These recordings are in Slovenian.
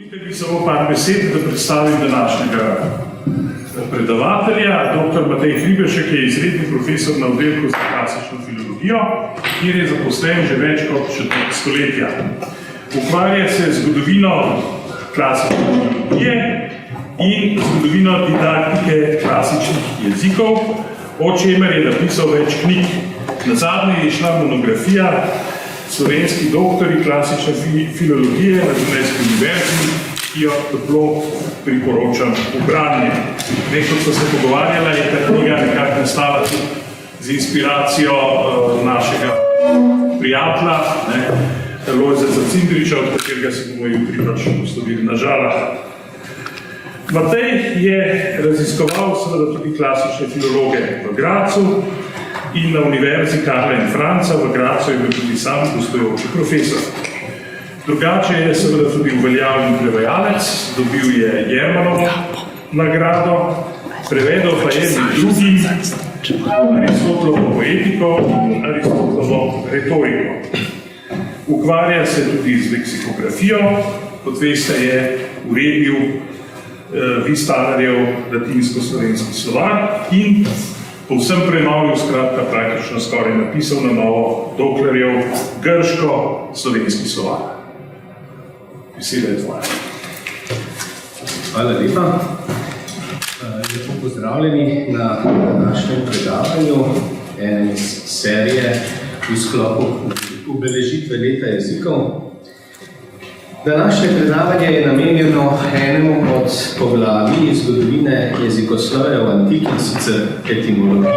Dovolite mi samo par besed, da predstavim današnjega predavatelja. Dr. Matej Hriberšek je izredni profesor na oddelku za klasično filologijo, kjer je zaposlen že več kot četrt stoletja. Ukvarja se z zgodovino klasične filologije in zgodovino didaktike klasičnih jezikov, o čemer je napisal več knjig. Nazadnje je šla monografija Slovenski doktori klasične filologije na Dunajski univerzi, ki jo toplo priporočam v branje. Kot so se pogovarjala, je ta knjiga nekako nastala z inspiracijo našega prijatelja, Lojzeca Cindriča, od katerega se bomo jutri poslovili na Žalah. Matej je raziskoval seveda tudi klasične filologe v Grazu in na Univerzi Karla in Franca v Grazu je bil tudi sam gostujoči profesor. Drugače je seveda tudi uveljavljen prevajalec, dobil je Jermanovo nagrado, prevedel pa je med drugim Aristotlovo poetiko in Aristotlovo retoriko. Ukvarja se tudi z leksikografijo, kot veste je uredil Vistanarjev latinsko-slovenski slovar in povsem prenovil, skratka praktično skoraj napisal na novo Doklerjev grško-slovenski slovar. Beseda je tvoja. Hvala lepa. Lepo pozdravljeni na današnjem predavanju ene iz serije v sklopu obeležitve leta jezikov. Današnje predavanje je namenjeno enemu od poglavij zgodovine jezikoslovja v antiki, sicer etimologiji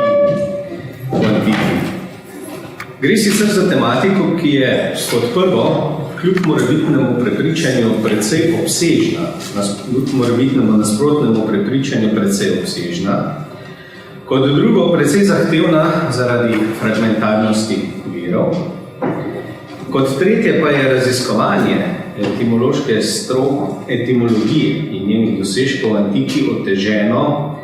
v antiki. Gre sicer za tematiko, ki je kot prvo, kljub morebitnemu prepričanju precej obsežna, morebitnemu nasprotnemu prepričanju precej obsežna, kot drugo precej zahtevna zaradi fragmentarnosti virov, kot tretje pa je raziskovanje etimološke etimologije in njenih dosežkov v antiki oteženo,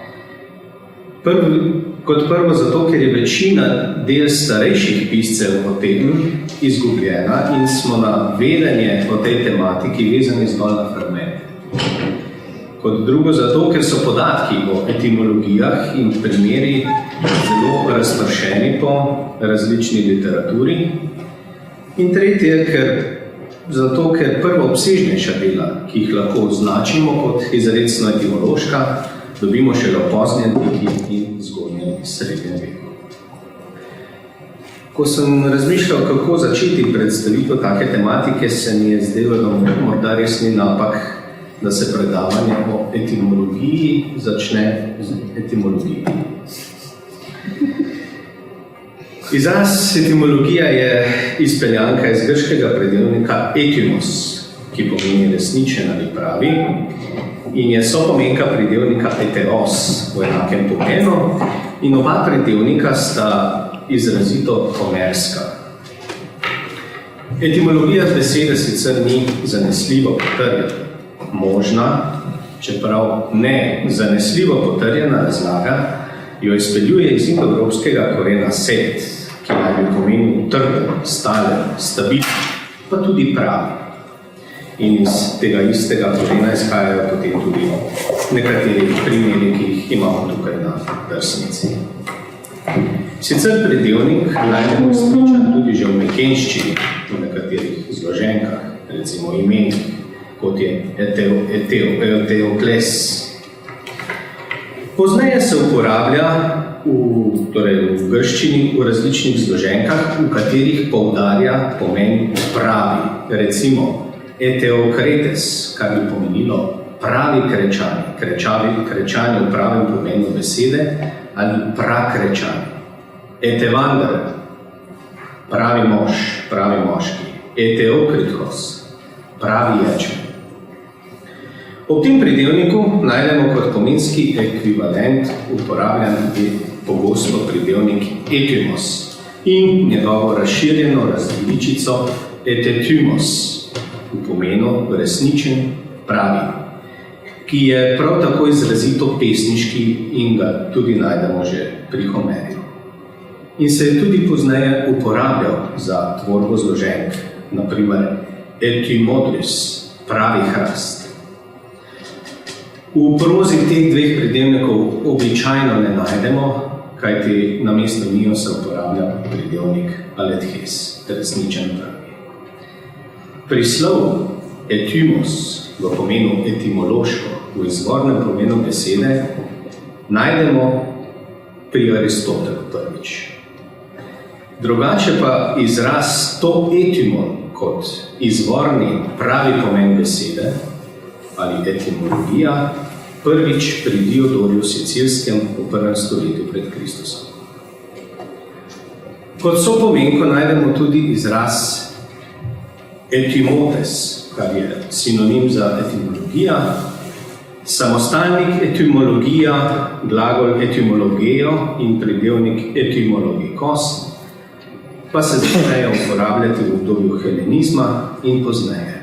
kot prvo zato, ker je večina del starejših piscev o tem izgubljena in smo na vedenje o tej tematiki vezani zgolj na fragmente. Kot drugo zato, ker so podatki o etimologijah in primeri zelo razpršeni po različni literaturi. In tretje, zato, ker prvo obsežnejša dela, ki jih lahko označimo kot izrecno etimološka, dobimo šele v poznem in zgodnjem srednjem veku. Ko sem razmišljal, kako začeti predstavitev take tematike, se mi je zdelo, da morda res ni napak, da se predavanje o etimologiji začne z etimologijo. Izraz etimologija je izpeljanka iz grškega predelnika etymos, ki pomeni resničen ali pravi, in je sopomenka predelnika eteros v enakem pomenu, in oba predelnika sta izrazito homerska. Etimologija besede sicer ni zanesljivo potrjena. Možna, čeprav ne zanesljivo potrjena razlaga, jo izpeljuje iz indoevropskega korena set, ki naj bi pomenil trden, stalen, stabilen, pa tudi pravi. In iz tega istega korena izhajajo potem tudi nekateri primeri, ki jih imamo tukaj na drsnici. Sicer predelnik najdemo izpričan tudi že v mekenščini, v nekaterih zloženkah, recimo imenih, kot je Eteokles. Pozneje se uporablja v grščini v različnih zloženkah, v katerih poudarja pomen pravi. Recimo Eteokretes, kar bi pomenilo pravi krečani, krečani v pravem pomenu besede, ali prakrečani. Etevander, pravi mož, pravi moški. Eteokritkos, pravi ječmen. Ob tem predelniku najdemo kot pomenski ekvivalent uporabljan tudi pogosto predelnik etymos in njegovo razširjeno različico etetymos v pomenu resničen, pravi, ki je prav tako izrazito pesniški in ga tudi najdemo že pri Homerju. In se je tudi pozneje uporabljal za tvorbo zloženk, na primer etymodris, pravi hrast, V prozi teh dveh pridevnikov običajno ne najdemo, kajti namesto njiju se uporablja pridevnik alethes, resničen pravi. Prislov etymos v pomenu etimološko, v izvornem pomenu besede, najdemo pri Aristotelu prvič. Drugače pa izraz to etymon kot izvorni pravi pomen besede ali etimologija prvič pri Diodorju Sicilskem v 1. stoletju pred Kristusom. Kot sopomenko najdemo tudi izraz etymotes, kar je sinonim za etimologija, samostalnik etymologija, glagol etymologejo in pridevnik etymologikos pa se začnejo uporabljati v obdobju helenizma in pozneje.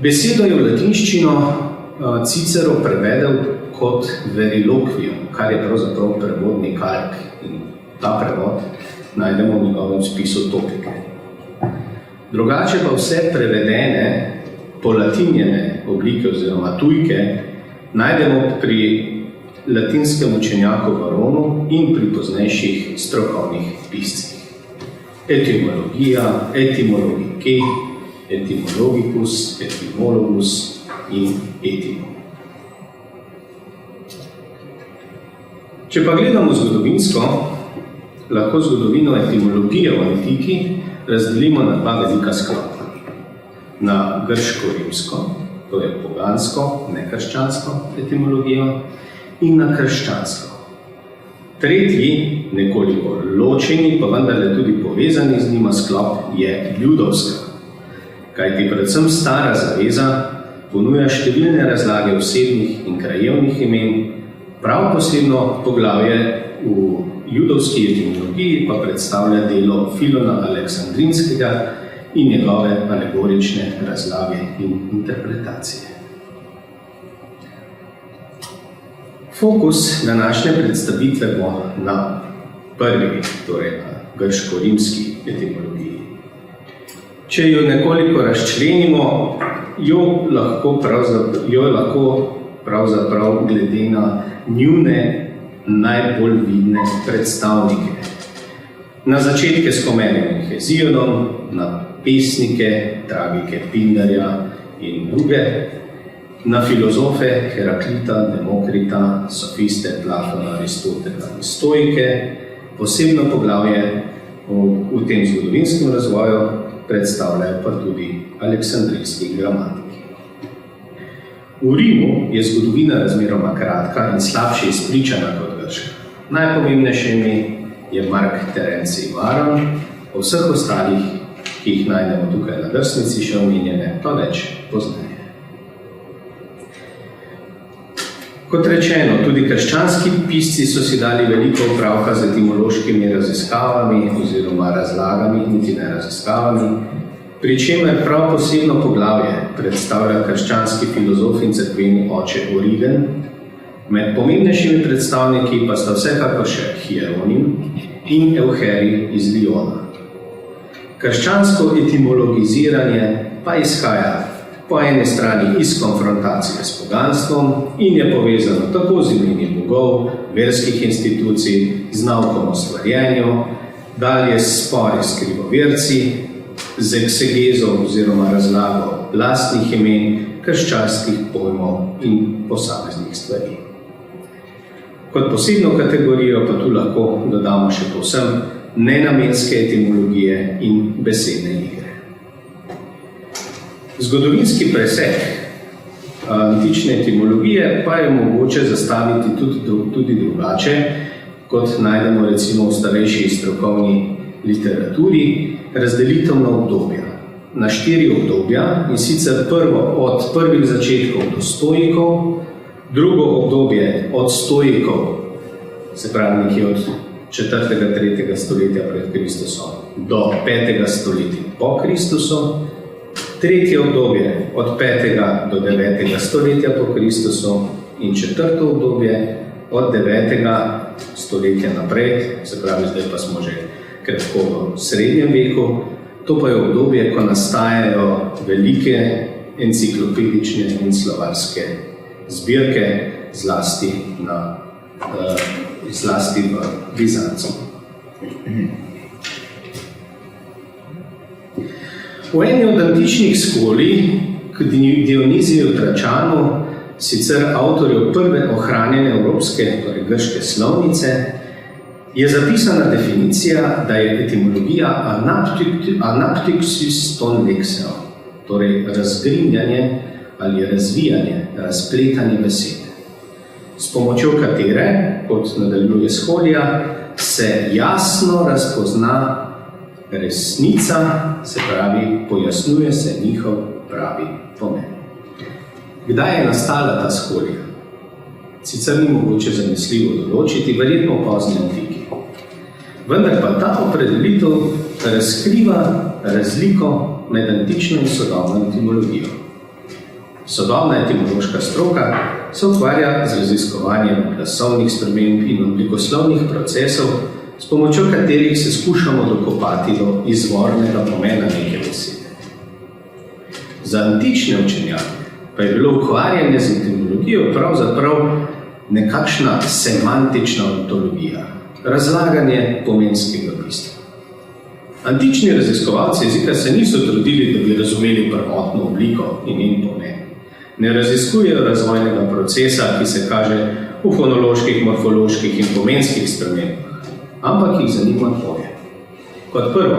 Besedo je v latinščino Cicero prevedel kot verilokvium, kar je pravzaprav prevodni kalk, in ta prevod najdemo v njegovem spisu Topike. Drugače pa vse prevedene, polatinjene oblike oziroma tujke najdemo pri latinskem učenjaku Varonu in pri poznejših strokovnih piscih. Etymologija, etymologike, etymologicus, etymologus in etymon. Če pa gledamo zgodovinsko, lahko zgodovino etymologije v antiki razdelimo na dva velika sklopa. Na grško-rimsko, to je pogansko, nekrščansko etymologijo, in na krščansko. Tretji, nekoliko ločeni, pa vendarle tudi povezani z njima sklop je judovska, kajti predvsem stara zaveza ponuja številne razlage osebnih in krajevnih imen, prav posebno poglavje v judovski etimologiji pa predstavlja delo Filona Aleksandrinskega in njegove alegorične razlage in interpretacije. Fokus današnje predstavitve bo na prvi, torej na grško-rimski etimologiji. Če jo nekoliko razčlenimo, jo lahko pravzaprav glede na njune najbolj vidne predstavnike. Na začetke s Homerjem in Hezijodom, na pesnike, tragike Pindarja in druge, na filozofe Heraklita, Demokrita, sofiste Platona, Aristotela in stoike, posebno poglavje v tem zgodovinskem razvoju predstavljajo pa tudi aleksandrijski gramatiki. V Rimu je zgodovina razmeroma kratka in slabše izpričana kot grška. Najpomembnejše ime je Mark Terenci Varon, o vseh ostalih, ki jih najdemo tukaj na drsnici, še omenjene, pa več pozneje. Kot rečeno, tudi krščanski pisci so si dali veliko opravka z etimološkimi raziskavami oziroma razlagami, niti ne raziskavami, pri čemer prav posebno poglavje predstavlja krščanski filozof in cerkveni oče Origen, med pomembnejšimi predstavniki pa sta vsekakor še Hieronim in Euherij iz Liona. Krščansko etimologiziranje pa izhaja po eni strani iz konfrontacije s poganstvom in je povezano tako z imeni bogov, verskih institucij, z naukom o stvarjenju, dalje s spori s krivoverci, z eksegezo oziroma razlago lastnih imen, krščanskih pojmov in posameznih stvari. Kot posebno kategorijo pa tu lahko dodamo še povsem nenamenske etimologije in besedne igre. Zgodovinski presek antične etimologije pa je mogoče zastaviti tudi drugače, kot najdemo recimo v starejši strokovni literaturi, razdelitev na obdobja. Na 4 obdobja, in sicer prvo od prvih začetkov do stoikov, drugo obdobje od stoikov, se pravi nekje od 4. 3. stoletja pred Kristusom do 5. stoletja po Kristusu, tretje obdobje od 5. do 9. stoletja po Kristusu in četrto obdobje od 9. stoletja naprej, se pravi, zdaj pa smo že krepko v srednjem veku. To pa je obdobje, ko nastajajo velike enciklopedične in slovarske zbirke, zlasti v Bizancu. V eni od antičnih skoli, k Dioniziju Tračanu, sicer avtorjev prve ohranjene evropske, torej grške slovnice, je zapisana definicija, da je etimologija anaptyksis ton lexeo, torej razgrinjanje ali razvijanje, razpletanje besede, s pomočjo katere, kot nadaljuje Scholija, se jasno razpozna resnica, se pravi, pojasnjuje se njihov pravi pomen. Kdaj je nastala ta Scholija? Sicer ni mogoče zanesljivo določiti, verjetno v pozni antiki. Vendar pa ta opredelitev razkriva razliko med antično in sodobno etimologijo. Sodobna etimološka stroka se ukvarja z raziskovanjem glasovnih sprememb in oblikoslovnih procesov, s pomočjo katerih se skušamo dokopati do izvornega pomena neke besede. Za antične učenjake pa je bilo ukvarjanje z etimologijo pravzaprav nekakšna semantična ontologija, razlaganje pomenskega bistva. Antični raziskovalci jezika se niso trudili, da bi razumeli prvotno obliko in njen pomen. Ne raziskujejo razvojnega procesa, ki se kaže v fonoloških, morfoloških in pomenskih spremembah, ampak jih zanima dvoje. Kot prvo,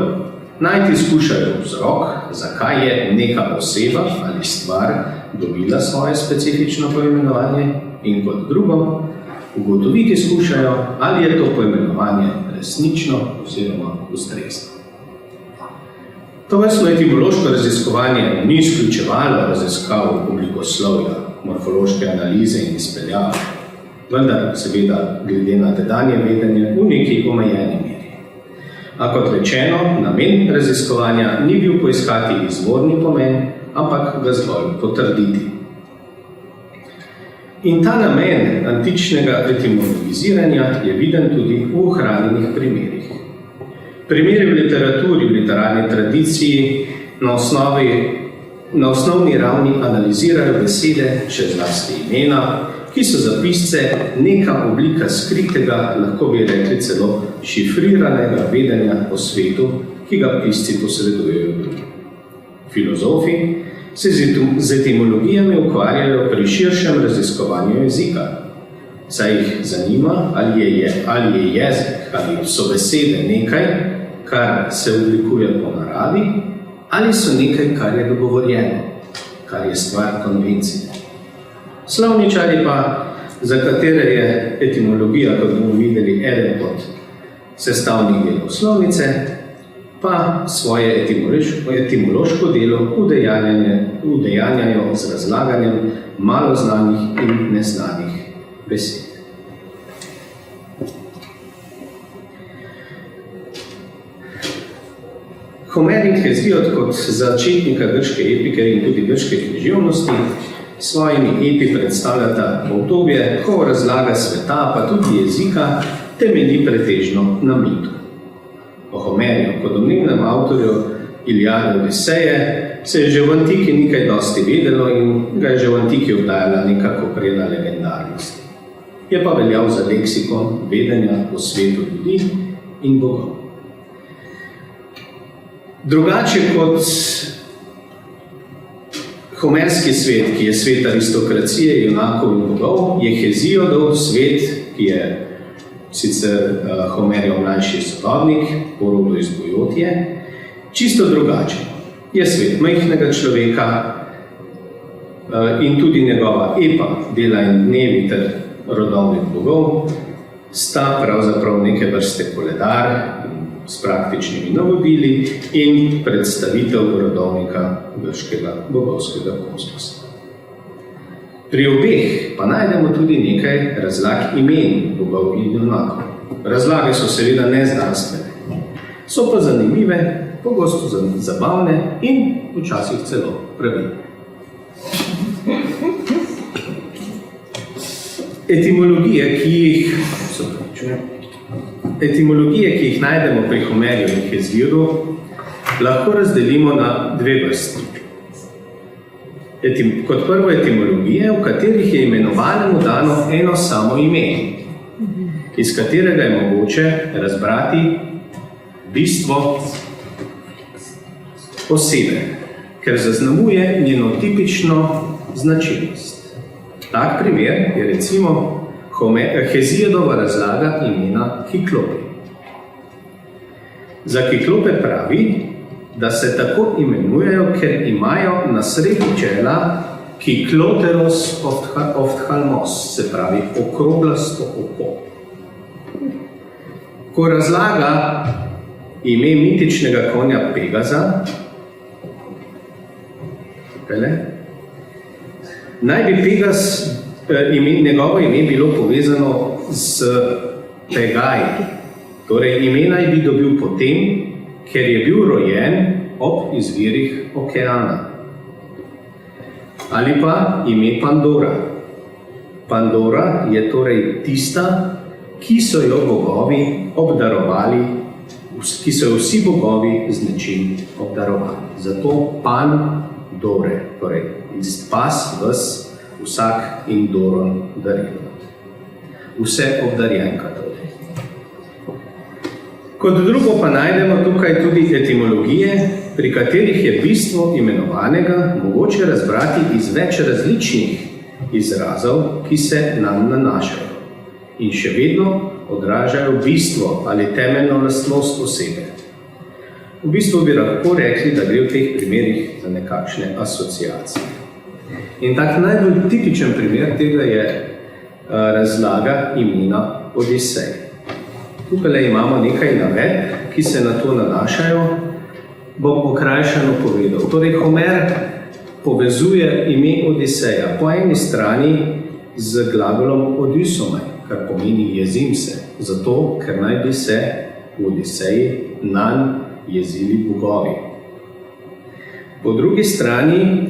najti skušajo vzrok, zakaj je neka oseba ali stvar dobila svoje specifično poimenovanje, in kot drugo, ugotoviti skušajo, ali je to poimenovanje resnično oziroma ustrezno. Tovrstno etimološko raziskovanje ni izključevalo raziskav oblikoslovja, morfološke analize in izpeljave, vendar seveda glede na tedanje vedenje v neki omejeni meri. A kot rečeno, namen raziskovanja ni bil poiskati izvorni pomen, ampak ga zgolj potrditi. In ta namen antičnega etimologiziranja je viden tudi v ohranjenih primerih. Primeri v literaturi, v literarni tradiciji na osnovni ravni analizirajo besede, še zlasti imena, ki so za pisce neka oblika skritega, lahko bi rekli celo šifriranega vedenja o svetu, ki ga pisci posredujejo drugim. Filozofi se z etimologijami ukvarjajo pri širšem raziskovanju jezika, saj jih zanima, ali je jezik, ali so besede nekaj, kar se oblikuje po naravi, ali so nekaj, kar je dogovorjeno, kar je stvar konvencije. Slovničarji pa, za katere je etimologija, kot bomo videli, eden od sestavnih delov slovnice, pa svoje etimološko delo udejanjajo z razlaganjem malo znanih in neznanih besed. Homer in Hesiod kot začetnika grške epike in tudi grške književnosti s svojimi epi predstavljata obdobje, ko razlaga sveta, pa tudi jezika, temelji pretežno na mitu. O Homerju, kot domnevnem avtorju Iliade Odiseje, se je že v antiki nekaj dosti vedelo in ga je že v antiki obdajala neka koprena legendarnosti. Je pa veljal za leksikon vedenja o svetu ljudi in bogov. Drugače kot homerski svet, ki je svet aristokracije, junakov in bogov, je Hesiodov svet, ki je sicer Homerjev mlajši sodobnik, po rodu iz Bojotije, čisto drugačen. Je svet majhnega človeka in tudi njegova epa, Dela in dnevi ter rodovnik bogov, sta pravzaprav neke vrste koledar s praktičnimi navodili in predstavitev rodovnika grškega bogovskega kosmosa. Pri obeh pa najdemo tudi nekaj razlag imen bogov in junakov. Razlage so seveda neznanstvene, so pa zanimive, pogosto zabavne in včasih celo pravilne. Etimologije, ki jih najdemo pri Homerju in Heziodu, lahko razdelimo na dve vrsti. kot prvo etimologije, v katerih je imenovanemu dano eno samo ime, iz katerega je mogoče razbrati bistvo osebe, ker zaznamuje njeno tipično značilnost. Tak primer je recimo Hezijodova razlaga imena Kiklope. Za Kiklope pravi, da se tako imenujejo, ker imajo na sredi čela Kikloteros ofthalmos, se pravi okroglasto oko. Ko razlaga ime mitičnega konja Pegaza, naj bi Pegaz, njegovo ime bilo povezano z Pegaj, torej ime naj bi dobil potem, ker je bil rojen ob izvirih okeana. Ali pa ime Pandora. Pandora je torej tista, ki so jo bogovi obdarovali, ki so jo vsi bogovi z nečim obdarovali. Zato Pandore, torej iz pas vas vsak in doron daril. Vse obdarjenka torej. Kot drugo pa najdemo tukaj tudi etimologije, pri katerih je bistvo imenovanega mogoče razbrati iz več različnih izrazov, ki se nam nanašajo in še vedno odražajo bistvo ali temeljno lastnost osebe. V bistvu bi lahko rekli, da gre v teh primerih za nekakšne asociacije. In tak najbolj tipičen primer tega je razlaga imena Odisej. Tukaj imamo nekaj navedb, ki se na to nanašajo, bom pokrajšano povedal. Torej, Homer povezuje ime Odiseja po eni strani z glagolom odysomai, kar pomeni jezim se, zato, ker naj bi se v Odiseji nanj jezili bogovi. Po drugi strani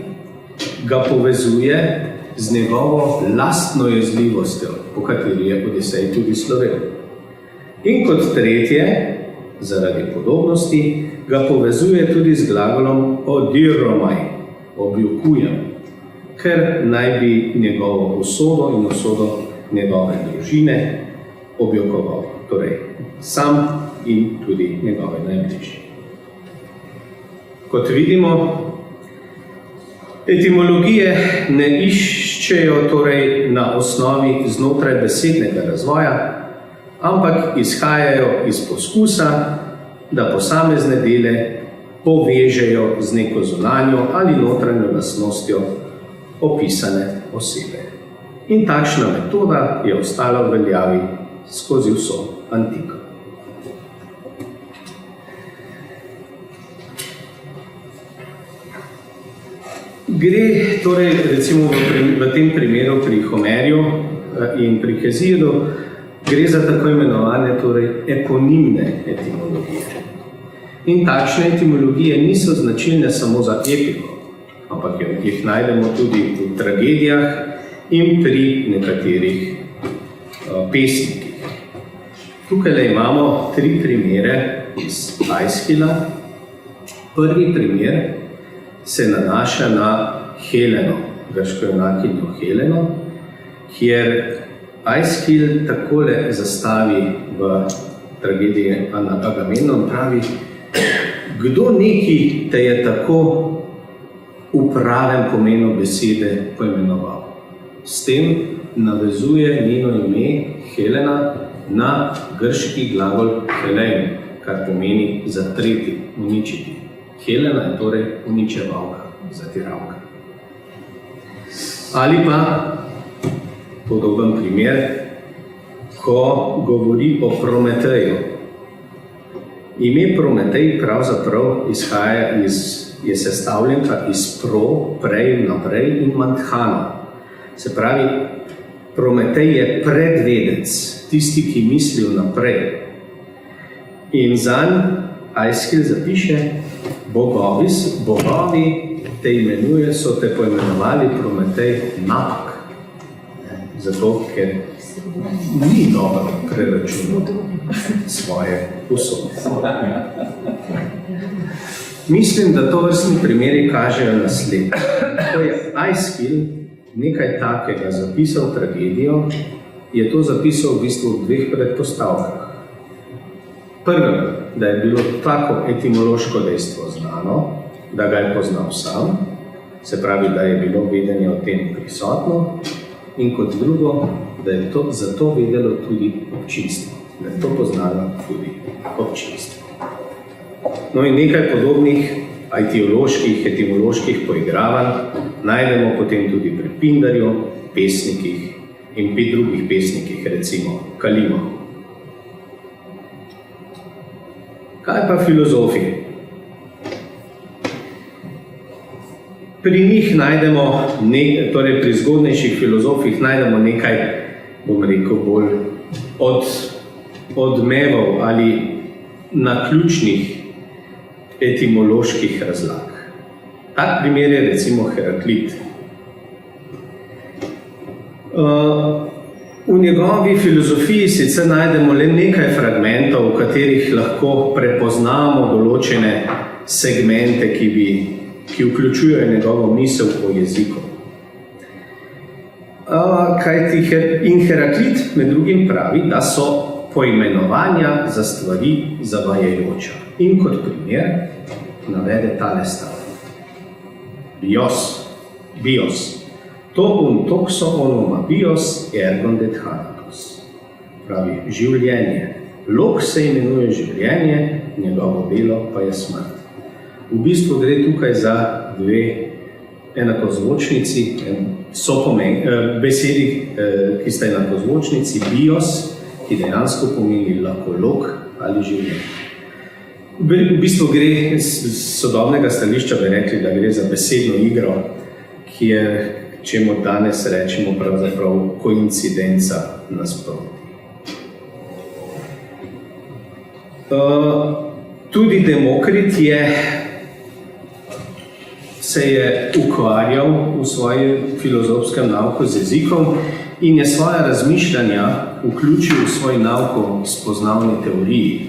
ga povezuje z njegovo lastno jezljivostjo, po kateri je Odisej tudi slovel. In kot tretje, zaradi podobnosti, ga povezuje tudi z glagolom odiromai, objokujem, ker naj bi njegovo usodo in usodo njegove družine objokoval, torej sam in tudi njegove najbližje. Kot vidimo, etimologije ne iščejo torej na osnovi znotraj besednega razvoja, ampak izhajajo iz poskusa, da posamezne dele povežejo z neko zunanjo ali notranjo lastnostjo opisane osebe. In takšna metoda je ostala v veljavi skozi vso antiko. Gre torej recimo v tem primeru pri Homerju in pri Hezijodu, gre za tako imenovane torej eponimne etimologije. In takšne etimologije niso značilne samo za epiko, ampak jih najdemo tudi v tragedijah in pri nekaterih pesnikih. Tukaj imamo 3 primere iz Aeschila. Prvi primer se nanaša na Heleno, grško junakinjo Heleno, kjer Aeschil takole zastavi v tragediji Agamemnon, pravi: kdo neki te je tako v pravem pomenu besede poimenoval? S tem navezuje njeno ime Helena na grški glagol helein, kar pomeni zatreti, uničiti. Helena je torej uničevalka, zatiralka. Ali pa podoben primer, ko govori o Prometeju. Ime Prometej pravzaprav je sestavljenka iz pro, prej, naprej in manthano. Se pravi, Prometej je predvedec, tisti, ki misli vnaprej. In zanj Aeschil zapiše: bogovi te imenuje, so te poimenovali Prometej napak. Zato, ker ni dobro preračunal svoje usode. Mislim, da to vrstni primeri kažejo naslednje. Ko je Aeschyl nekaj takega zapisal tragedijo, je to zapisal v bistvu v dveh predpostavkah. Prvo, da je bilo tako etimološko dejstvo znano, da ga je poznal sam, se pravi, da je bilo vedenje o tem prisotno, in kot drugo, da je to zato vedelo tudi občinstvo, da je to poznalo tudi občinstvo. No in nekaj podobnih etimoloških poigravanj najdemo potem tudi pri Pindarju, pesnikih in pri drugih pesnikih, recimo Kalimohu. Kaj pa filozofi? Pri njih najdemo, torej pri zgodnejših filozofih najdemo nekaj, bom rekel, bolj odmevov ali naključnih etimoloških razlag. Tak primer je recimo Heraklit. V njegovi filozofiji sicer najdemo le nekaj fragmentov, v katerih lahko prepoznamo določene segmente, ki vključujejo njegovo misel o jeziku. In Heraklit med drugim pravi, da so poimenovanja za stvari zavajajoča. In kot primer navede tale stavek. Bios. To un toxo onoma bios ergon det thanatos. Pravi, življenje. Lok se imenuje življenje, njegovo delo pa je smrt. V bistvu gre tukaj za dve enakozvočnici, besedi, ki sta enakozvočnici, bios, ki dejansko pomeni lahko lok ali življenje. V bistvu gre z sodobnega stališča, bi rekli, da gre za besedno igro, ki je, čemu danes rečemo, pravzaprav koincidenca nasproti. Tudi Demokrit se je ukvarjal v svojem filozofskem nauku z jezikom in je svoja razmišljanja vključil v svoj nauk o spoznavni teoriji.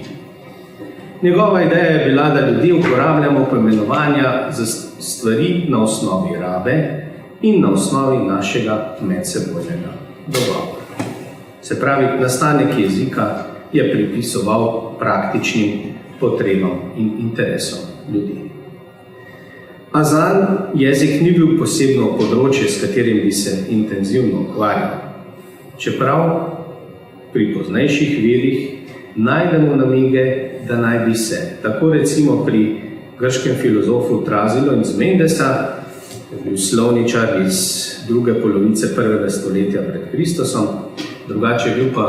Njegova ideja je bila, da ljudje uporabljamo poimenovanja za stvari na osnovi rabe in na osnovi našega medsebojnega dogovora. Se pravi, nastanek jezika je pripisoval praktičnim potrebam in interesom ljudi. A zanj jezik ni bil posebno področje, s katerim bi se intenzivno ukvarjal. Čeprav pri poznejših virih najdemo namige, da naj bi se, tako recimo pri grškem filozofu Trazilo iz Mendesa, bil slovničar iz druge polovice 1. stoletja pred Kristusom, drugače je bil pa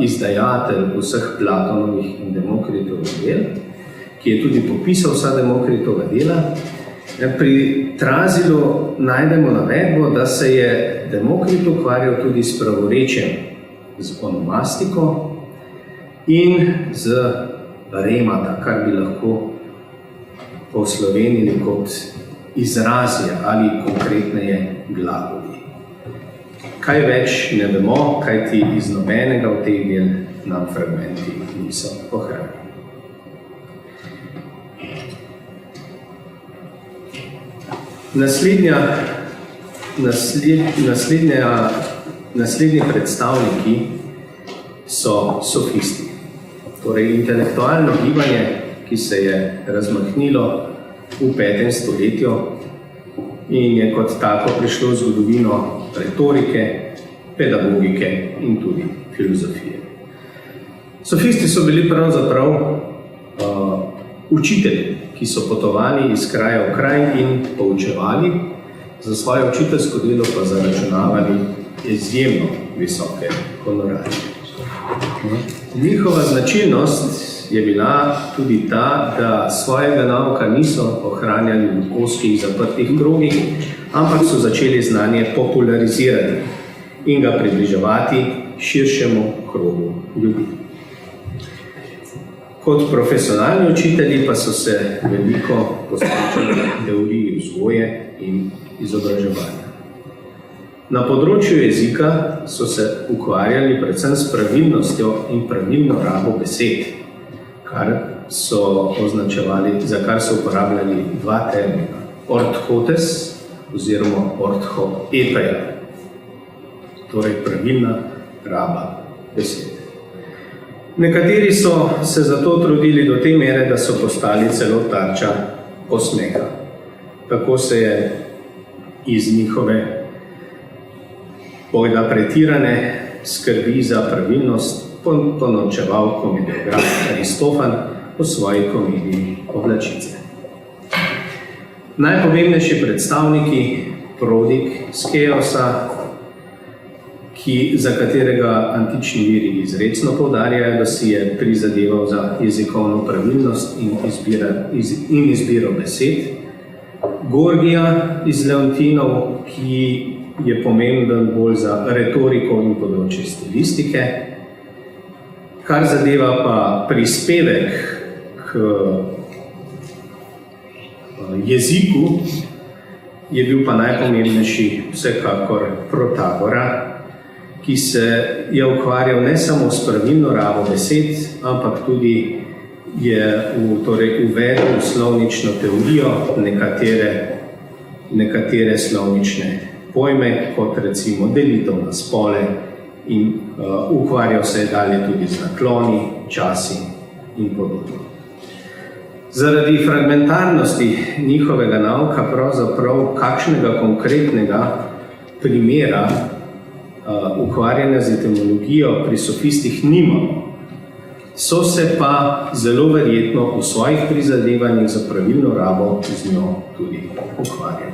izdajatelj vseh Platonovih in Demokritovih del, ki je tudi popisal vsa Demokritova dela. Pri Trazilu najdemo navedbo, da se je Demokrit ukvarjal tudi s pravorečjem, z onomastiko in z remata, kar bi lahko poslovenili kot izrazje ali konkretneje glagoli. Kaj več ne vemo, kajti iz nobenega od teh del nam fragmenti niso ohranjeni. Naslednji predstavniki so sofisti. Torej, intelektualno gibanje, ki se je razmahnilo v 5. stoletju in je kot tako prišlo v zgodovino retorike, pedagogike in tudi filozofije. Sofisti so bili pravzaprav učitelji, ki so potovali iz kraja v kraj in poučevali, za svoje učiteljsko delo pa zaračunavali izjemno visoke honorarje. Njihova značilnost je bila tudi ta, da svojega nauka niso ohranjali v ozkih zaprtih krogih, ampak so začeli znanje popularizirati in ga približevati širšemu krogu ljudi. Kot profesionalni učitelji pa so se veliko posvečali teoriji vzgoje in izobraževanja. Na področju jezika so se ukvarjali predvsem s pravilnostjo in pravilno rabo besed, kar so označevali, za kar so uporabljali dva termina. Orthotes oziroma orthoepeja. Torej pravilna raba besede. Nekateri so se zato trudili do te mere, da so postali celo tarča posmeha. Tako se je iz njihove bojda pretirane skrbi za pravilnost ponočeval komediograf Aristofan v svoji komediji Oblačice. Najpomembnejši predstavniki Prodik Skeosa, za katerega antični viri izrecno poudarjajo, da si je prizadeval za jezikovno pravilnost in izbiro besed. Gorgija iz Leontinov, ki je pomemben bolj za retoriko in področje stilistike. Kar zadeva pa prispevek k jeziku, je bil pa najpomembnejši vsekakor Protagora, ki se je ukvarjal ne samo s pravilno rabo besed, ampak tudi je uvedel slovnično teorijo nekatere slovnične pojme, kot recimo delitev na spole, in ukvarjal se je dalje tudi z nakloni, časi in podobno. Zaradi fragmentarnosti njihovega nauka pravzaprav kakšnega konkretnega primera ukvarjanja z etimologijo pri sofistih nimamo. So se pa zelo verjetno v svojih prizadevanjih za pravilno rabo z njo tudi ukvarjali.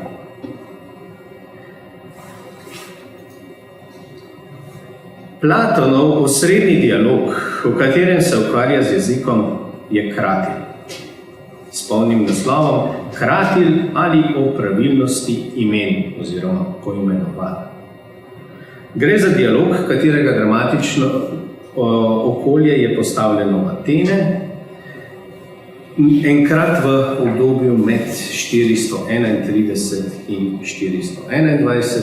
Platonov osrednji dialog, v katerem se ukvarja z jezikom, je kratil. S polnim naslovom Kratil ali o pravilnosti imen oziroma poimenovanj. Gre za dialog, katerega dramatično okolje je postavljeno v Atene, enkrat v obdobju med 431 in 421.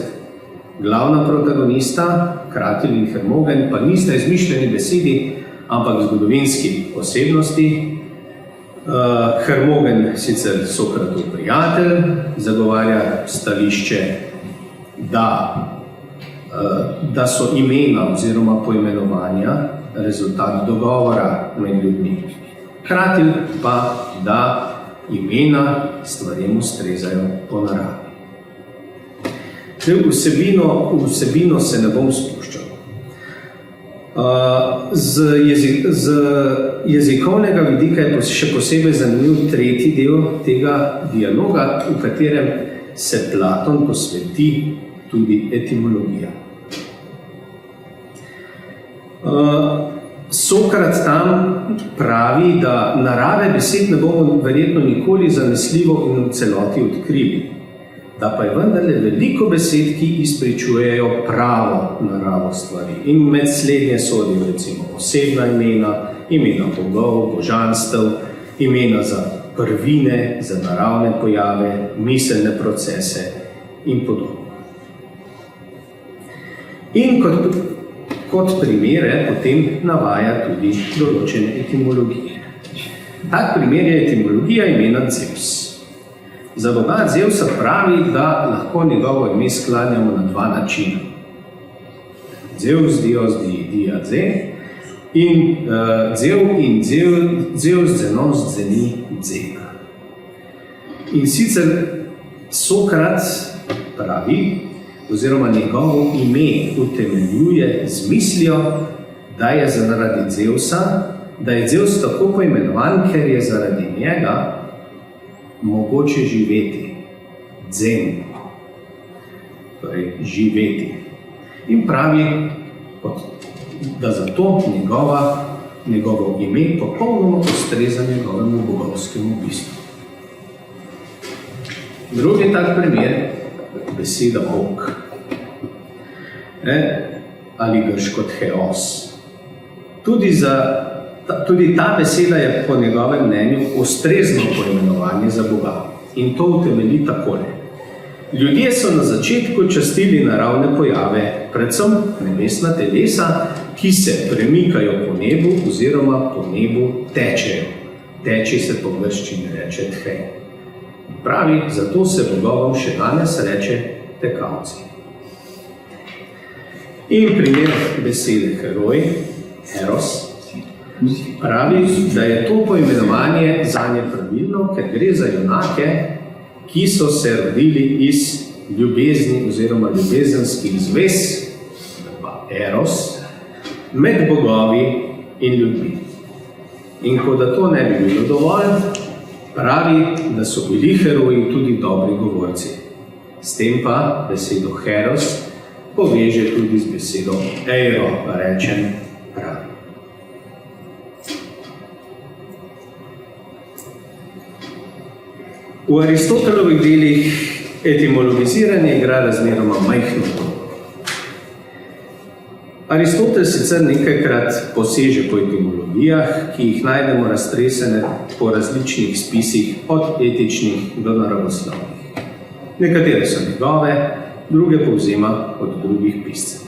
Glavna protagonista, Kratil in Hermogen, pa nista izmišljeni besedi, ampak zgodovinski osebnosti. Hermogen, sicer Sokratov prijatelj, zagovarja stališče, da so imena oziroma poimenovanja rezultat dogovora med ljudmi. Kratil pa, da imena stvarem ustrezajo po naravi. Vsebino se ne bom spuščal. Z jezikovnega vidika je še posebej zanimiv tretji del tega dialoga, v katerem se Platon posveti tudi etimologija. Sokrat tam pravi, da narave besed ne bomo verjetno nikoli zanesljivo in v celoti odkrili, da pa je vendarle veliko besed, ki izpričujejo pravo naravo stvari. In med slednje sodijo recimo osebna imena, imena bogov, božanstev, imena za prvine, za naravne pojave, miselne procese in podobno. In kot primere potem navaja tudi določene etimologije. Tak primer je etimologija imena Zeus. Za boga Zeusa pravi, da lahko njegovo ime sklanjamo na dva načina. Zeus, Dios, Dia, Ze, in Zeus, Zenos, Zeni, Zena. In sicer Sokrat pravi, oziroma njegovo ime utemeljuje z mislijo, da je zaradi Zeusa, da je Zeus tako poimenovan, ker je zaradi njega mogoče živeti. Zen. Torej, živeti. In pravi, da zato njegovo ime popolnoma ustreza njegovemu bogovskemu bistvu. Drugi tak primer, beseda Bog. Ali grško theos. Tudi ta beseda je po njegovem mnenju ustrezno poimenovanje za Boga. In to utemelji takole. Ljudje so na začetku častili naravne pojave, predvsem nebesna telesa, ki se premikajo po nebu oziroma po nebu tečejo. teči se po grščini reče tche. Pravi, zato se bogovom še danes reče tekavci. In primer besede heroj, heros, pravi, da je to poimenovanje zanje pravilno, ker gre za junake, ki so se rodili iz ljubezni oziroma ljubezenskih zvez, pa eros, med bogovi in ljudmi. In ko da to ne bi bilo dovolj, pravi, da so bili heroji tudi dobri govorci. S tem pa besedo heros poveže tudi z besedo eiro, pa rečem pravi. V Aristotelovih delih etimologiziranje igra razmeroma majhno vlogo. Aristotel sicer nekajkrat poseže po etimologijah, ki jih najdemo raztresene po različnih spisih, od etičnih do naravoslovnih. Nekatere so njegove, druge povzema od drugih piscev.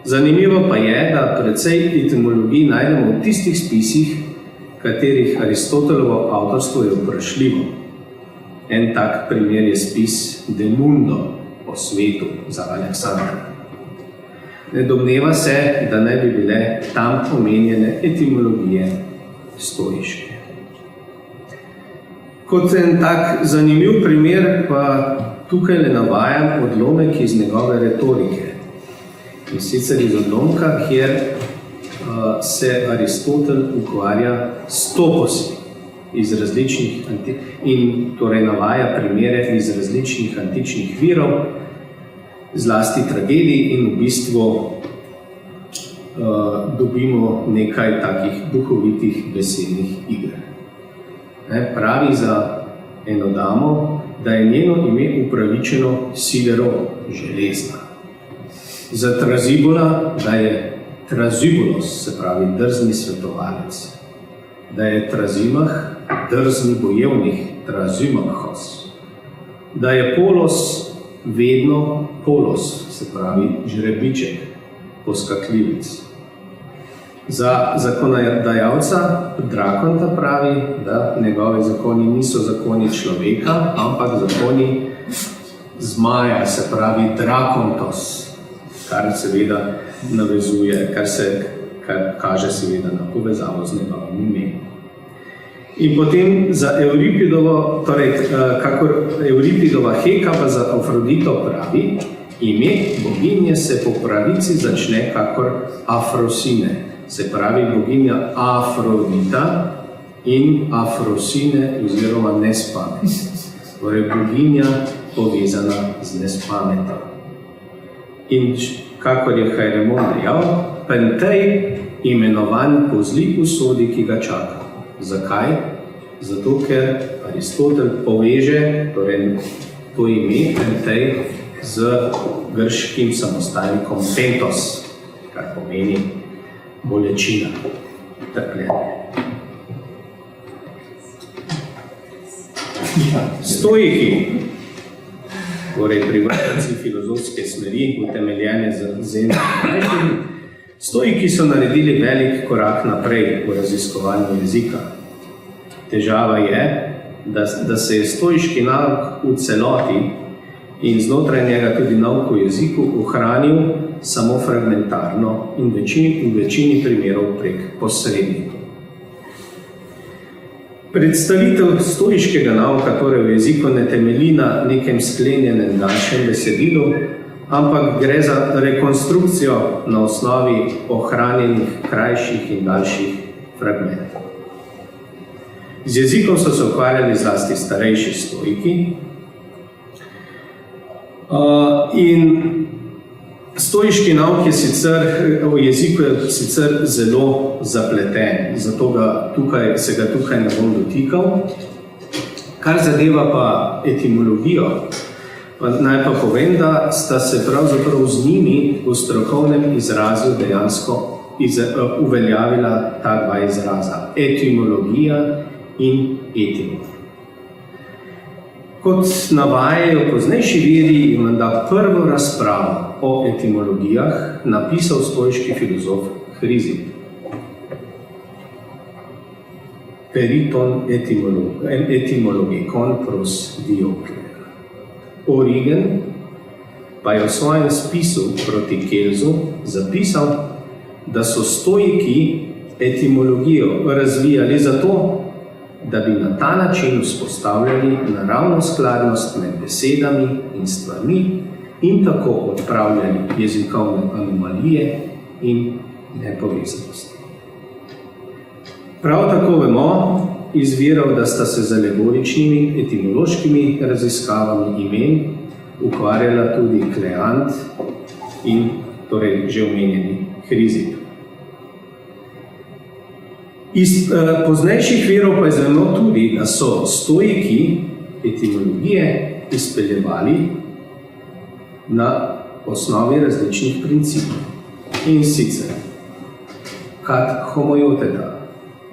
Zanimivo pa je, da precej etimologij najdemo v tistih spisih, katerih Aristotelovo avtorstvo je vprašljivo. En tak primer je spis De Mundo o svetu za Aleksandra. Ne domneva se, da ne bi bile tam omenjene etimologije stoiške. Kot en tak zanimiv primer pa tukaj le navajam odlomek iz njegove retorike. In sicer iz odlomka, kjer se Aristotel ukvarja s toposi iz različnih in torej navaja primere iz različnih antičnih virov, zlasti tragedij, in v bistvu dobimo nekaj takih duhovitih besednih iger. Pravi za eno damo, da je njeno ime upravičeno Silero, železna. Za Trazibula, da je Trazibulos, se pravi drzni svetovalec. Da je Trazimah, drzni bojevnik, Trazimahos. Da je Polos vedno Polos, se pravi žrebiček, poskakljivec. Za zakonodajalca Drakonta pravi, da njegovi zakoni niso zakoni človeka, ampak zakoni zmaja, se pravi Drakontos, kar seveda navezuje, kar kaže seveda na povezavo z njegovim imenom. In potem za Euripidovo, torej kakor Euripidova Heka pa za Afrodito pravi, ime boginje se po pravici začne kakor Afrosine, se pravi boginja Afrodita in Afrosine oziroma nespamet. Torej boginja povezana z nespametom. In kakor je Hajremon dejal, Pentej imenovan po zli usodi, ki ga čaka. Zakaj? Zato, ker Aristotel poveže torej to ime Pentej z grškim samostalnikom Pentos, kar pomeni bolečina, trpljenje. Stoiki, torej privrženci filozofske smeri, utemeljene z Zenom. Stoiki so naredili velik korak naprej v raziskovanju jezika. Težava je, da se je stoiški nauk v celoti in znotraj njega tudi nauk o jeziku ohranil samo fragmentarno in v večini primerov prek posrednikov. Predstavitev stoiškega nauka torej v jeziku ne temelji na nekem sklenjenem daljšem besedilu, ampak gre za rekonstrukcijo na osnovi ohranjenih krajših in daljših fragmentov. Z jezikom so se ukvarjali zlasti starejši stoiki in stoiški nauk je v jeziku je sicer zelo zapleten, zato se ga tukaj ne bom dotikal. Kar zadeva pa etimologijo, naj pa povem, da sta se pravzaprav z njimi v strokovnem izrazu dejansko uveljavila ta dva izraza, etimologija in etimologija. Kot navajajo poznejši viri, je menda prvo razpravo o etimologijah napisal stoiški filozof Hrizid. periton etymologikon pros Dioklea. Origen pa je v svojem spisu proti Kelzu zapisal, da so stoiki etimologijo razvijali zato, da bi na ta način vzpostavljali naravno skladnost med besedami in stvarmi in tako odpravljali jezikovne anomalije in nepovezanosti. Prav tako vemo iz virov, da sta se z alegoričnimi etimološkimi raziskavami imen ukvarjala tudi Kleant in torej že omenjeni Hrizip. Iz poznejših virov pa izvemo tudi, da so stoiki etimologije izpeljevali na osnovi različnih principov. In sicer kad homoioteta,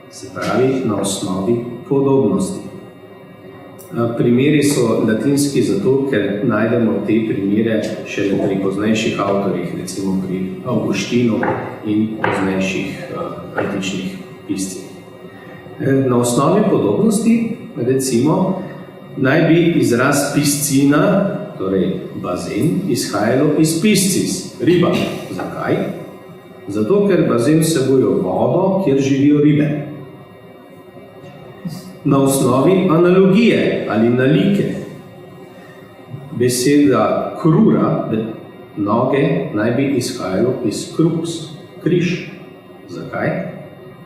se pravi na osnovi podobnosti. Primeri so latinski zato, ker najdemo te primere šele pri poznejših avtorjih, recimo pri Avguštinu in poznejših antičnih piscih. Na osnovi podobnosti, recimo, naj bi izraz piscina, torej bazen, izhajalo iz piscis, riba. Zakaj? Zato, ker bazen vsebuje vodo, kjer živijo ribe. Na osnovi analogije ali nalike. Beseda krura, noge, naj bi izhajalo iz krux, križ. Zakaj?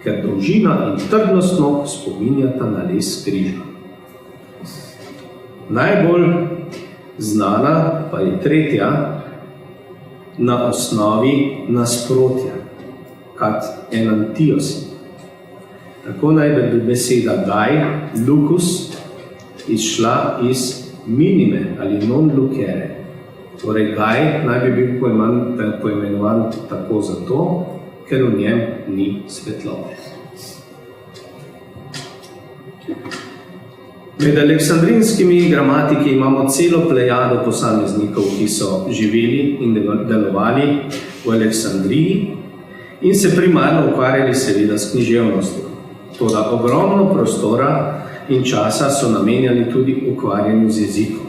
Ker dolžina in trdnost nog spominjata na les križa. Najbolj znana pa je tretja na osnovi nasprotja, kad enantiosi. Tako naj bi beseda gaj, lucus, izšla iz minime ali non lucere. Torej gaj naj bi bil poimenovan tako zato, ker v njem ni svetlobe. Med aleksandrinskimi gramatiki imamo celo plejado posameznikov, ki so živeli in delovali v Aleksandriji in se primarno ukvarjali seveda s književnostjo. Toda ogromno prostora in časa so namenjali tudi ukvarjanju z jezikom.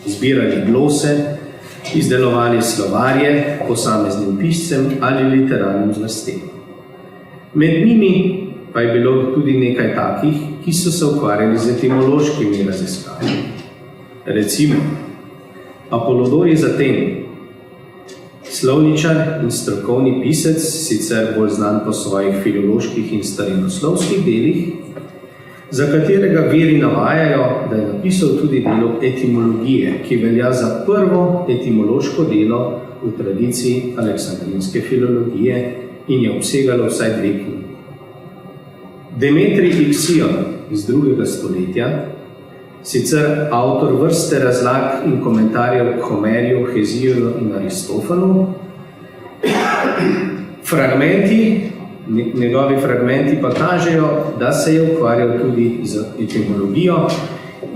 Zbirali glose, izdelovali slovarje posameznim piscem ali literarnim zvrstem. Med njimi pa je bilo tudi nekaj takih, ki so se ukvarjali z etimološkimi raziskavami. Recimo, Apolodor iz Aten, slovničar in strokovni pisec, sicer bolj znan po svojih filoloških in starinoslovskih delih, za katerega viri navajajo, da je napisal tudi delo etimologije, ki velja za prvo etimološko delo v tradiciji aleksandrinske filologije in je obsegalo vsaj 2 knjigi. Demetrij Iksion iz 2. stoletja, sicer avtor vrste razlag in komentarjev k Homerju, Heziju in Aristofanu, njegovi fragmenti pa kažejo, da se je ukvarjal tudi z etimologijo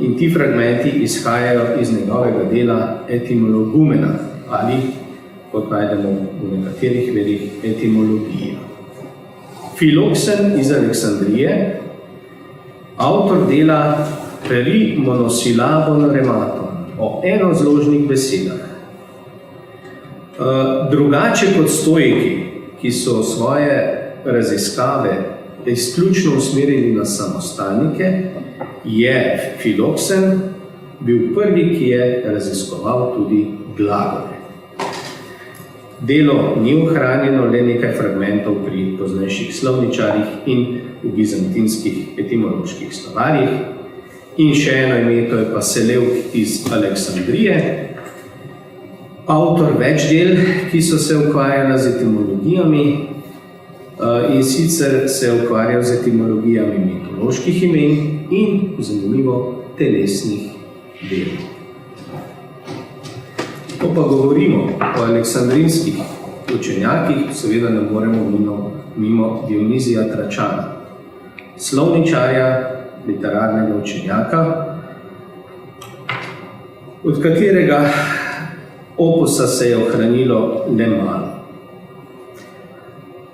in ti fragmenti izhajajo iz njegovega dela Etymologumena ali, kot najdemo v nekaterih verih, etimologija. Filoksen iz Aleksandrije, avtor dela Peri monosilabon rematon, o enozložnih besedah. Drugače kot stoiki, ki so svoje raziskave izključno usmerili na samostalnike, je Filoksen bil prvi, ki je raziskoval tudi glagole. Delo ni ohranjeno, le nekaj fragmentov pri poznejših slovničarjih in v bizantinskih etimoloških slovarjih. In še eno ime, to je pa Selevk iz Aleksandrije, avtor več del, ki so se ukvarjali z etimologijami, in sicer se je ukvarjal z etimologijami mitoloških imen in, zanimivo, telesnih del. Ko pa govorimo o aleksandrinskih učenjakih, seveda ne moremo mimo Dionizija Tračana, slovničarja, literarnega učenjaka, od katerega opusa se je ohranilo le malo.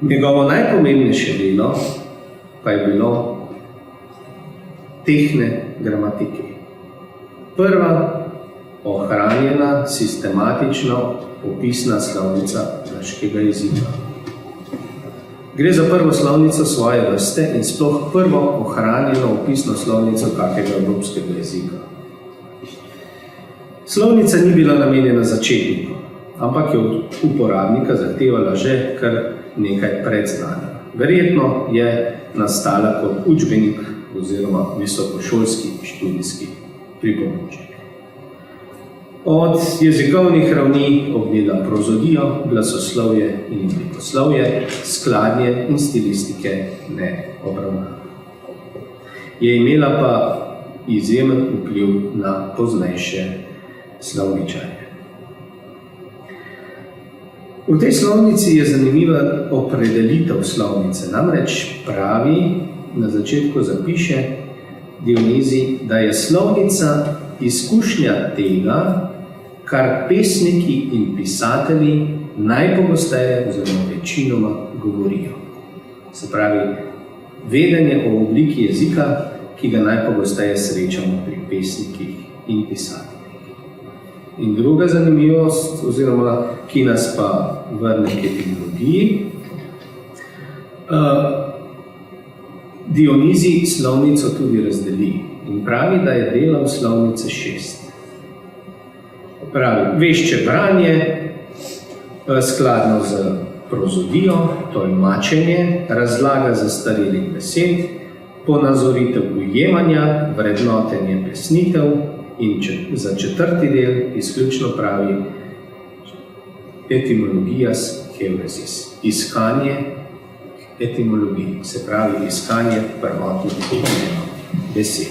Njegovo najpomembnejše delo pa je bilo tehne gramatike. Prva ohranjena, sistematično opisna slovnica grškega jezika. Gre za prvo slovnico svoje vrste in sploh prvo ohranjeno opisno slovnico kakega evropskega jezika. Slovnica ni bila namenjena začetniku, ampak je od uporabnika zahtevala že kar nekaj predznanja. Verjetno je nastala kot učbenik oziroma visokošolski študijski pripomoček. Od jezikovnih ravni obdela prozodijo, glasoslovje in oblikoslovje, skladnje in stilistike ne obravnava. Je imela pa izjemen vpliv na poznejše slovničarje. V tej slovnici je zanimiva opredelitev slovnice, namreč pravi, na začetku zapiše Dionizij, da je slovnica izkušnja tega, kar pesniki in pisatelji najpogosteje oziroma večinoma govorijo. Se pravi, vedenje o obliki jezika, ki ga najpogosteje srečamo pri pesnikih in pisateljih. In druga zanimivost, oziroma ki nas pa vrne k etimologiji, Dionizij slovnico tudi razdeli in pravi, da je delal slovnice 6. Pravi, vešče branje, skladno z prozodijo, tolmačenje, razlaga zastarelih besed, ponazoritev ujemanja, vrednotenje pesnitev in za četrti del izključno pravi etimologijas heuresis, iskanje etimologiji, se pravi iskanje prvotnih besed.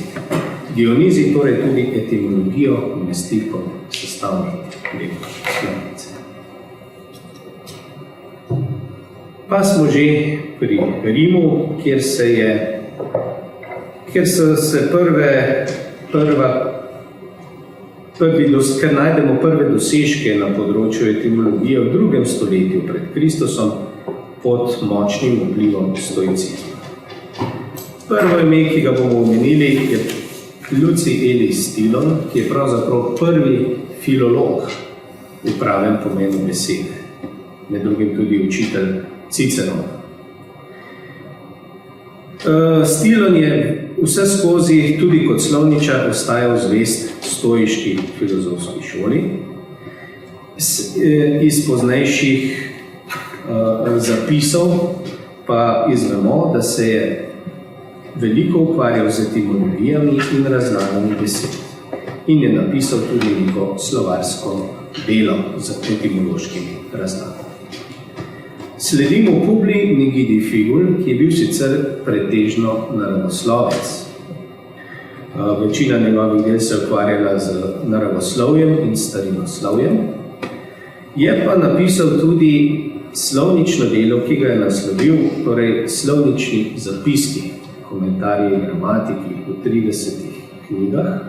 Dionizij torej tudi etimologijo umesti kot sestavni del slovnice. Pa smo že pri Rimu, kjer najdemo prve dosežke na področju etimologije v 2. stoletju pred Kristusom pod močnim vplivom stoicizma. Prvo ime, ki ga bomo omenili, je Lucij Elis Stilon, ki je pravzaprav prvi filolog v pravem pomenu besede, med drugim tudi učitelj Ciceron. Stilon je vse skozi tudi kot slovničar ostajal zvest stoiški filozofski šoli. Iz poznejših zapisov pa izvemo, da se je veliko ukvarjal z etimologijami in razlagami besed in je napisal tudi neko slovarsko delo z etimološkimi razlagami. Sledimo Publij Negidij Figul, ki je bil sicer pretežno naravoslovec. Večina njegovih del se ukvarjala z naravoslovjem in starinoslovjem. Je pa napisal tudi slovnično delo, ki ga je naslovil, torej slovnični zapiski, komentarji in gramatiki v 30 knjigah.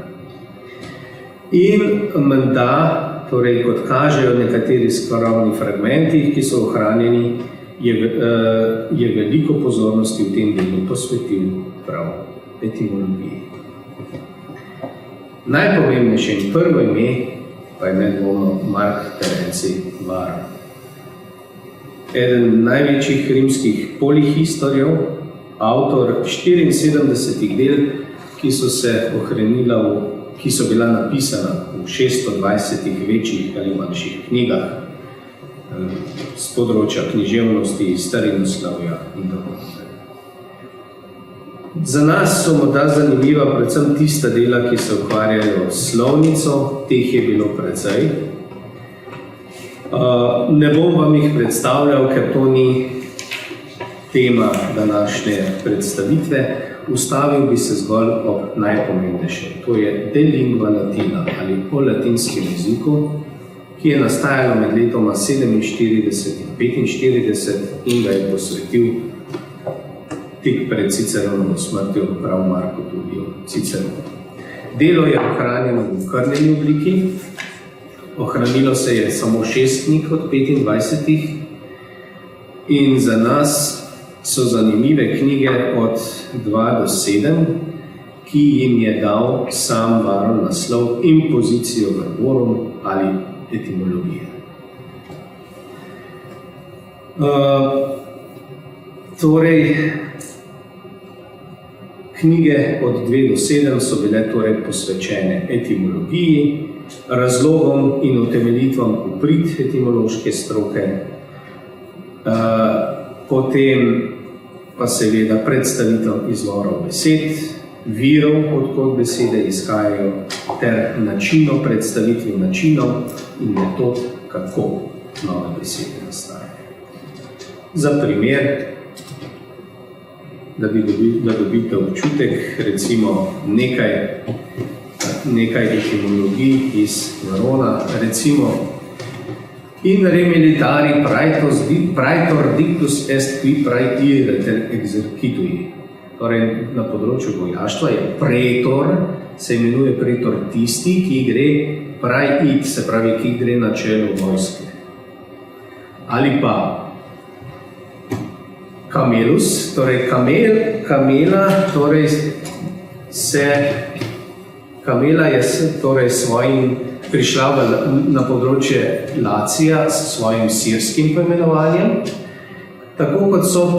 In menda, torej kot kažejo nekateri skromni fragmenti, ki so ohranjeni, je veliko pozornosti v tem delu posvetil prav etimologiji. Najpomembnejše in prvo ime pa je nedvomno Mark Terenci Varro. Eden največjih rimskih polihistorjev, avtor 74 del, ki so bila napisana v 620 večjih ali manjših knjigah z področja književnosti, starinoslovja in tako naprej. Za nas so morda zanimiva predvsem tista dela, ki se ukvarjajo s slovnico, teh je bilo precej. Ne bom vam jih predstavljal, ker to ni tema današnje predstavitve. Ustavil bi se zgolj ob najpomembnejšem. To je De lingua latina ali o latinskem jeziku, ki je nastajalo med letoma 47 in 45 in ga je posvetil tik pred Ciceronovo smrtjo prav Marku Tuliju Ciceronu. Delo je ohranjeno v krnjeni obliki. Ohranilo se je samo 6 knjig od 25 in za nas so zanimive knjige od 2 do 7, ki jim je dal sam varen naslov Imposicio verborum ali etimologija. Torej, knjige od 2 do 7 so bile torej posvečene etimologiji, razlogom in utemeljitvam v prid etimološke stroke, potem pa seveda predstavitev izvorov besed, virov, odkot besede izhajajo, ter načinov, predstavitvi načinov in metod, kako nove besede nastajajo. Za primer, da dobite občutek, recimo nekaj etimologij iz Varona, recimo in re militari praetor dictus est qui praetir exercitui. Torej, na področju vojaštva je pretor, se imenuje pretor tisti, ki gre praeit, se pravi, ki gre na čelu vojske. Ali pa camelus, torej kamela, torej kamela je torej svojim prišla na področje Lacija s svojim sirskim poimenovanjem, tako kot so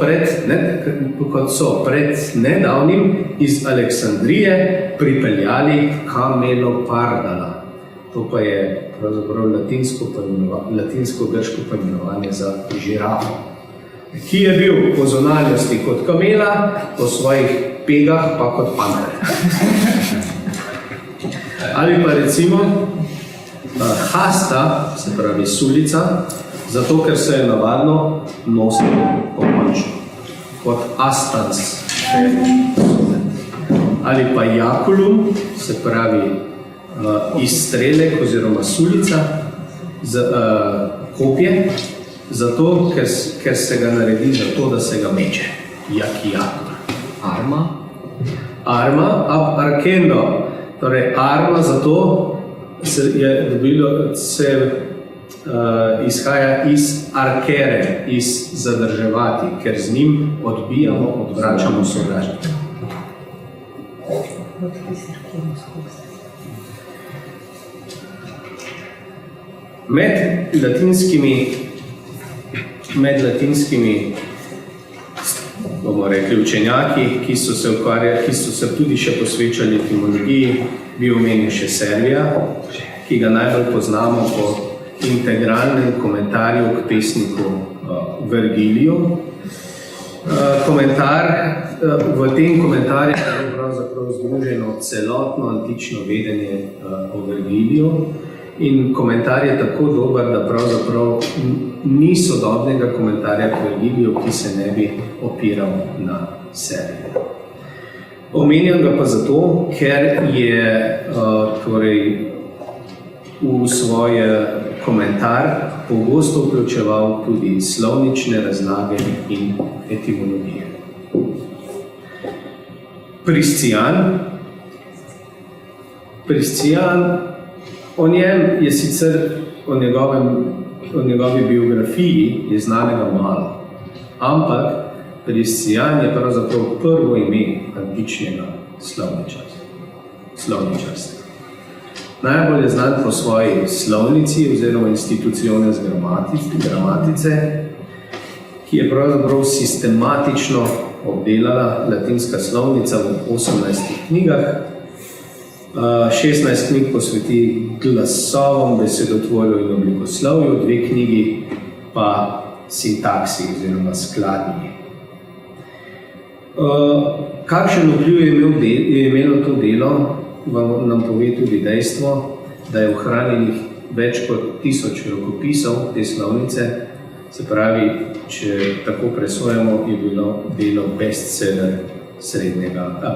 pred nedavnim iz Aleksandrije pripeljali Camelopardala. To pa je pravzaprav latinsko-grško poimenovanje za žirafo, ki je bil po zunanjosti kot kamela, po svojih pegah pa kot panter. Ali pa recimo hasta, se pravi sulica, zato ker se je navadno nosil pokončno, kot astans. Ali pa jakulum, se pravi izstrelek oziroma sulica, kopje, zato ker se ga naredi zato, da se ga meče. Jakijakur. Arma ab arkendo. Torej, arma zato izhaja iz arkere, iz zadrževati, ker z njim odvračamo sovražnika. Med latinskimi bomo rekli učenjaki, ki so se tudi še posvečali etimologiji, bi omenil še Servija, ki ga najbolj poznamo po integralnem komentarju k pesniku Vergiliju. V tem komentarju je pravzaprav združeno celotno antično vedenje o Vergiliju in komentar je tako dober, da pravzaprav ni sodobnega komentarja k Vergiliju, ki se ne bi opiral na Servijo. Omenjam ga pa zato, ker je v svoj komentar pogosto vključeval tudi slovnične razlage in etimologije. Priscijan, o njem je sicer, o njegovi biografiji je znanega malo, ampak Priscijan je pravzaprav prvo ime antičnega slovničarstva. Najbolj je znan po svoji slovnici oziroma instituciones grammatice, ki je pravzaprav sistematično obdelala latinska slovnica v 18 knjigah. 16 knjig posveti glasovom, besedotvorju in oblikoslovju, 2 knjigi pa sintaksi oziroma skladnji. Kakšen vpliv je imelo to delo, nam pove tudi dejstvo, da je ohranjenih več kot 1000 rokopisov te slovnice. Se pravi, če tako presojamo, je bilo delo bestseller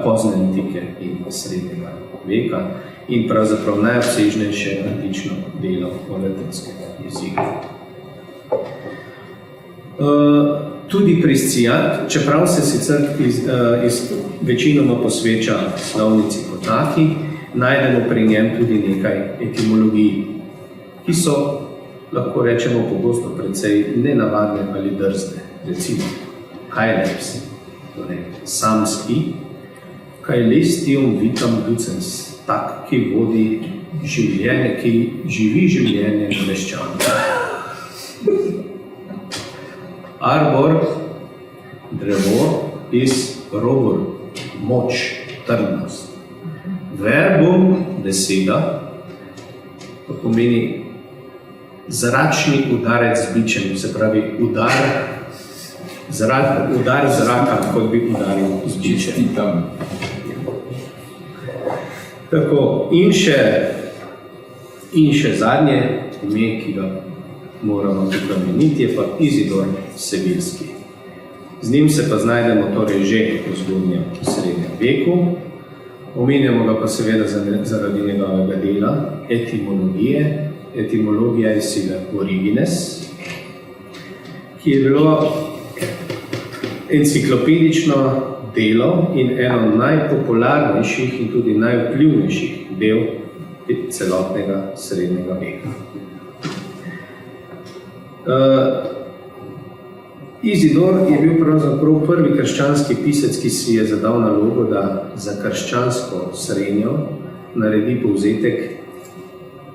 pozne antike in srednjega veka in pravzaprav najobsežnejše antično delo o latinskem jeziku. Tudi Priscijan, čeprav se sicer večinoma posveča slovnici kot taki, najdemo pri njem tudi nekaj etimologij, ki so, lahko rečemo, pogosto precej nenavadne ali drzne. Recimo, kaileps, torej samski, kaj listium vitam lucens, tak, ki vodi življenje, ki živi življenje meščanca. Arbor, drevo, is robur, moč, trdnost. Verbum, beseda, to pomeni zračni udarec z bičem, se pravi udar zraka, kot bi udaril z bičem. Tako, in še zadnje ime, ki ga moramo tukaj meniti, je pa Izidor Sevilski. Z njim se pa znajdemo torej že v zgodnjem srednjem veku. Omenjamo ga pa seveda zaradi njegovega dela etimologije. Etimologija je sile Origines, ki je bilo enciklopedično delo in eno najpopularnejših in tudi najvplivnejših del celotnega srednjega veka. Izidor je bil pravzaprav prvi krščanski pisec, ki si je zadal nalogo, da za krščansko srednjo naredi povzetek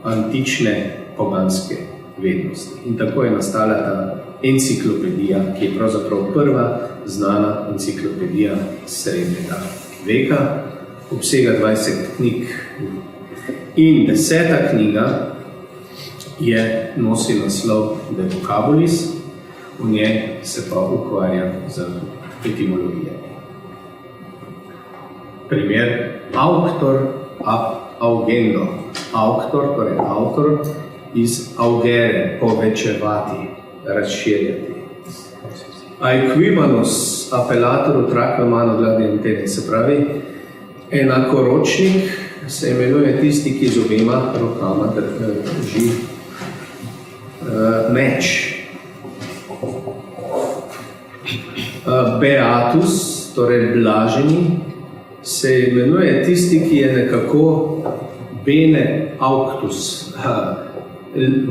antične poganske vednosti. In tako je nastala ta enciklopedija, ki je pravzaprav prva znana enciklopedija srednjega veka, obsega 20 knjig. In 10. knjiga nosi naslov De Vocabulis, v njej se pa ukvarja z etimologijo. Primer, auctor ab augendo. Auctor, torej avtor, iz augere, povečevati, razširjati. Aequivalus appellator utraque mano gladiantene, se pravi, enakoročnik se imenuje tisti, ki z obema rokama drži meč. Beatus, torej blaženi, se imenuje tisti, ki je nekako bene auctus,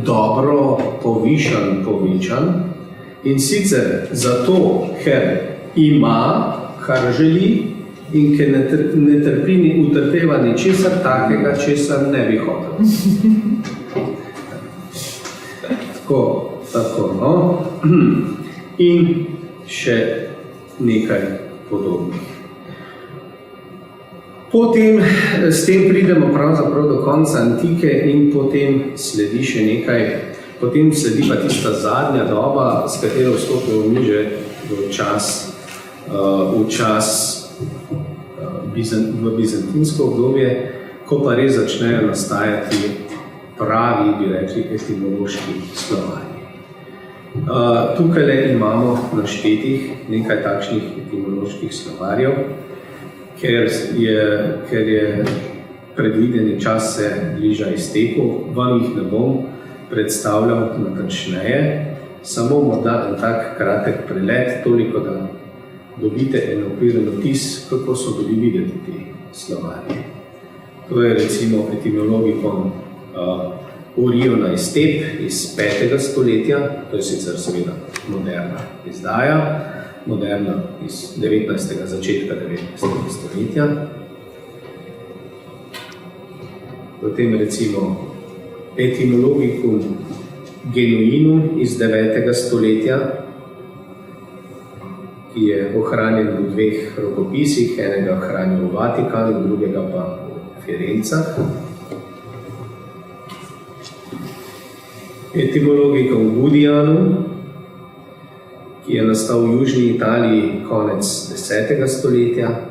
dobro, povišan, povečan. In sicer zato, ker ima, kar želi, in ker ne trpi ni utrpeva ničesar takega, česar ne bi hotel. Tako, no. In še nekaj podobnih. Potem, s tem pridemo pravzaprav do konca antike in potem sledi še nekaj, potem sledi pa tista zadnja doba, s katero vstopimo mi že v bizantinsko obdobje, ko pa res začnejo nastajati pravi, bi rekli, etimološki slovarji. Tukaj imamo naštetih nekaj takšnih etimoloških slovarjev, ker je predvideni čas se bliža izteku, vam jih ne bom predstavljal natančneje, samo morda en tak kratek prelet, toliko da dobite en okviren vtis, kako so bili videti ti slovarji. To je recimo etimologikon Oriona iz Step iz 5. stoletja, to je sicer seveda moderna izdaja, moderna iz 19. začetka 19. stoletja. Potem recimo etimologicum genuinum iz 9. stoletja, ki je ohranjen v 2 rokopisih, enega ohranjen v Vatikanu, drugega pa v Firencah. Etimologicum Budianum, ki je nastal v južni Italiji konec 10. stoletja.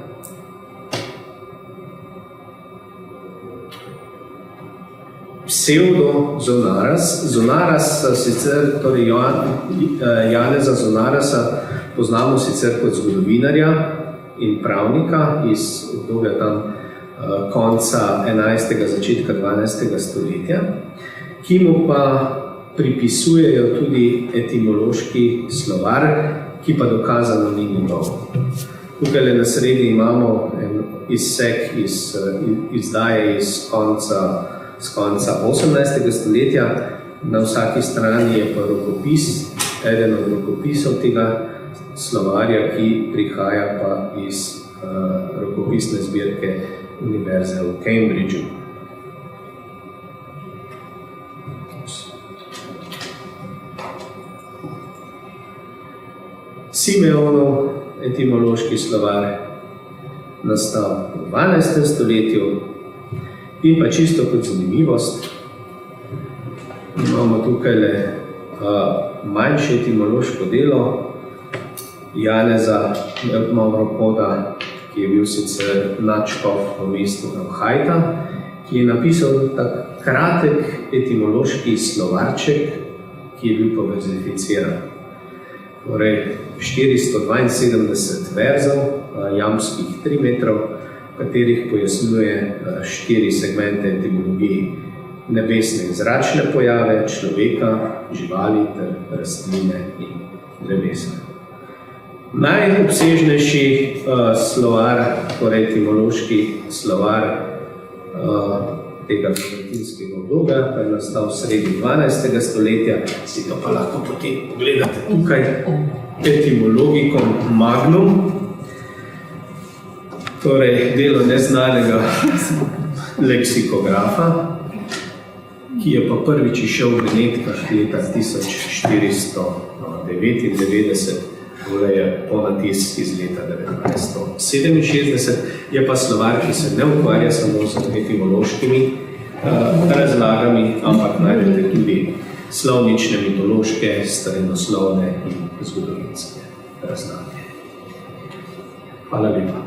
Pseudo-Zonaras. Zonaras sicer, torej Janeza Zonarasa poznamo sicer kot zgodovinarja in pravnika iz obdobja tam konca 11. začetka 12. stoletja, ki mu pa pripisujejo tudi etimološki slovar, ki pa dokazano ni njegov. Tukaj na sredi imamo en izsek iz izdaje iz konca 18. stoletja. Na vsaki strani je pa rokopis, eden od rokopisov tega slovarja, ki prihaja pa iz rokopisne zbirke Univerze v Cambridgeu. Simeonov etimološki slovar nastal v 12. stoletju in pa čisto kot zanimivost imamo tukaj manjše etimološko delo Janeza Mavropoda, ki je bil sicer nadškof v mestu Hajta, ki je napisal tak kratek etimološki slovarček, ki je bil poverzificiran. Torej 472 verzov, jamskih 3 metrov, v katerih pojasnjuje 4 segmente etimologije: nebesne in zračne pojave, človeka, živali ter rastline in drevesa. Najobsežnejši slovar, torej etimološki slovar tega latinskega obdobja, pa je nastal v sredi 12. stoletja, si to pa lahko potem pogledate tukaj, Etymologicon Magnum, torej delo neznanega leksikografa, ki je pa prvič išel v Benetkah leta 1499, tole je ponatisk iz leta 1967, je pa slovar, ki se ne ukvarja samo z etimološkimi razlagami, ampak najdete tudi slovnične, mitološke, starenoslovne in zgodovinske razlage. Hvala lepa.